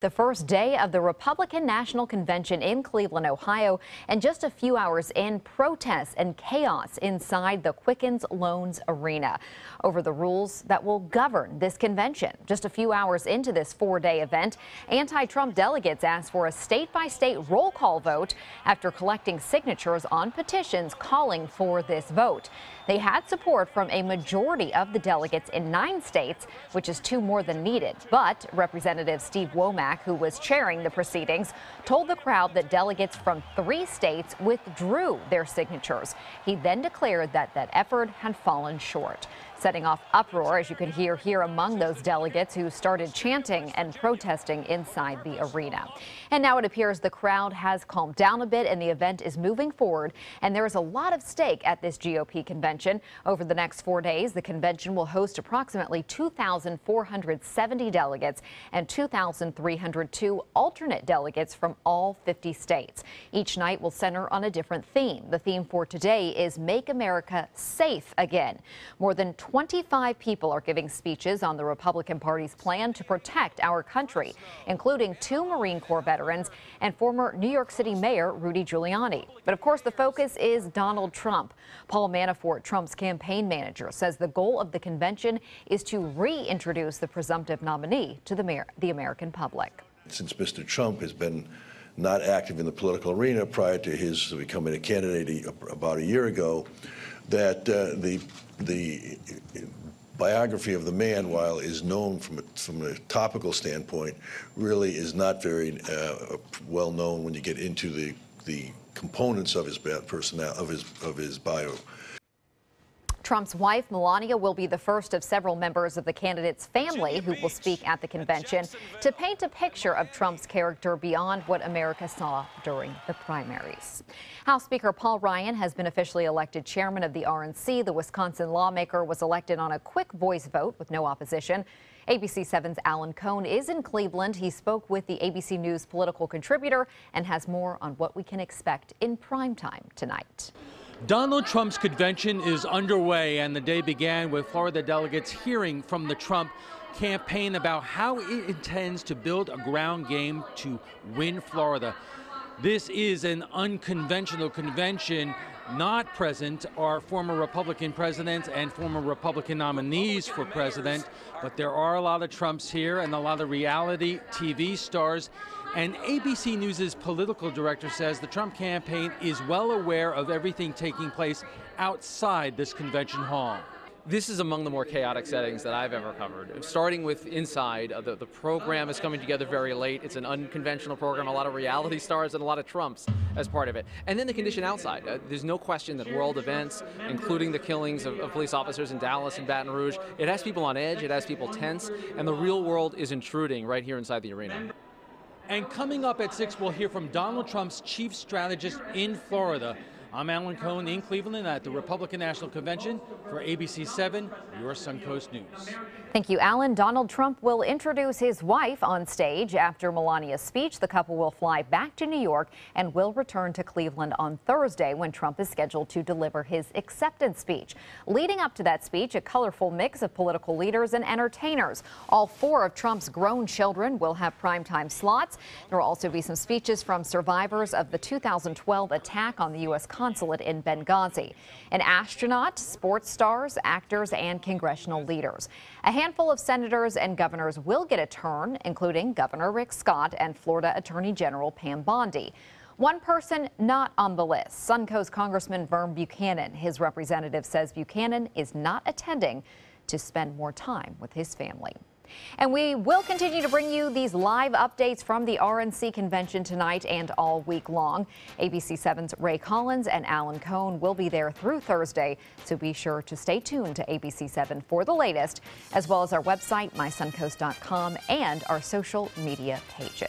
The first day of the Republican National Convention in Cleveland, Ohio, and just a few hours in, protests and chaos inside the Quicken Loans Arena over the rules that will govern this convention. Just a few hours into this four-day event, anti-Trump delegates asked for a state-by-state roll call vote after collecting signatures on petitions calling for this vote. They had support from a majority of the delegates in 9 states, which is 2 more than needed. But Representative Steve Womack, who was chairing the proceedings, told the crowd that delegates from 3 states withdrew their signatures. He then declared that that effort had fallen short, setting off uproar, as you can hear here, among those delegates who started chanting and protesting inside the arena. And now it appears the crowd has calmed down a bit and the event is moving forward, and there is a lot of stake at this GOP convention. Over the next 4 days, the convention will host approximately 2,470 delegates and 2,302 alternate delegates from all 50 states. Each night will center on a different theme. The theme for today is Make America Safe Again. More than 25 people are giving speeches on the Republican Party's plan to protect our country, including 2 Marine Corps veterans and former New York City Mayor Rudy Giuliani. But of course, the focus is Donald Trump. Paul Manafort, Trump's campaign manager, says the goal of the convention is to reintroduce the presumptive nominee to the American public. Since Mr. Trump has been not active in the political arena prior to his becoming a candidate about a year ago, that the biography of the man, while is known from a topical standpoint, really is not very well known when you get into the components of his bio. Trump's wife, Melania, will be the first of several members of the candidate's family who will speak at the convention to paint a picture of Trump's character beyond what America saw during the primaries. House Speaker Paul Ryan has been officially elected chairman of the RNC. The Wisconsin lawmaker was elected on a quick voice vote with no opposition. ABC 7's Alan Cohn is in Cleveland. He spoke with the ABC News political contributor and has more on what we can expect in primetime tonight. Donald Trump's convention is underway, and the day began with Florida delegates hearing from the Trump campaign about how it intends to build a ground game to win Florida. This is an unconventional convention. Not present are former Republican presidents and former Republican nominees for president, but there are a lot of Trumps here and a lot of reality TV stars. And ABC News' political director says the Trump campaign is well aware of everything taking place outside this convention hall. This is among the more chaotic settings that I've ever covered. Starting with inside, the program is coming together very late. It's an unconventional program, a lot of reality stars and a lot of Trumps as part of it. And then the condition outside. There's no question that world events, including the killings of police officers in Dallas and Baton Rouge, it has people on edge, it has people tense, and the real world is intruding right here inside the arena. And coming up at 6, we'll hear from Donald Trump's chief strategist in Florida. I'm Alan Cohn in Cleveland at the Republican National Convention for ABC 7, your Suncoast News. Thank you, Alan. Donald Trump will introduce his wife on stage. After Melania's speech, the couple will fly back to New York and will return to Cleveland on Thursday when Trump is scheduled to deliver his acceptance speech. Leading up to that speech, a colorful mix of political leaders and entertainers. All 4 of Trump's grown children will have primetime slots. There will also be some speeches from survivors of the 2012 attack on the U.S. consulate in Benghazi. An astronaut, sports stars, actors, and congressional leaders. A handful of senators and governors will get a turn, including Governor Rick Scott and Florida Attorney General Pam Bondi. One person not on the list, Suncoast Congressman Vern Buchanan. His representative says Buchanan is not attending to spend more time with his family. And we will continue to bring you these live updates from the RNC convention tonight and all week long. ABC 7's Ray Collins and Alan Cohn will be there through Thursday, so be sure to stay tuned to ABC 7 for the latest, as well as our website, mysuncoast.com, and our social media pages.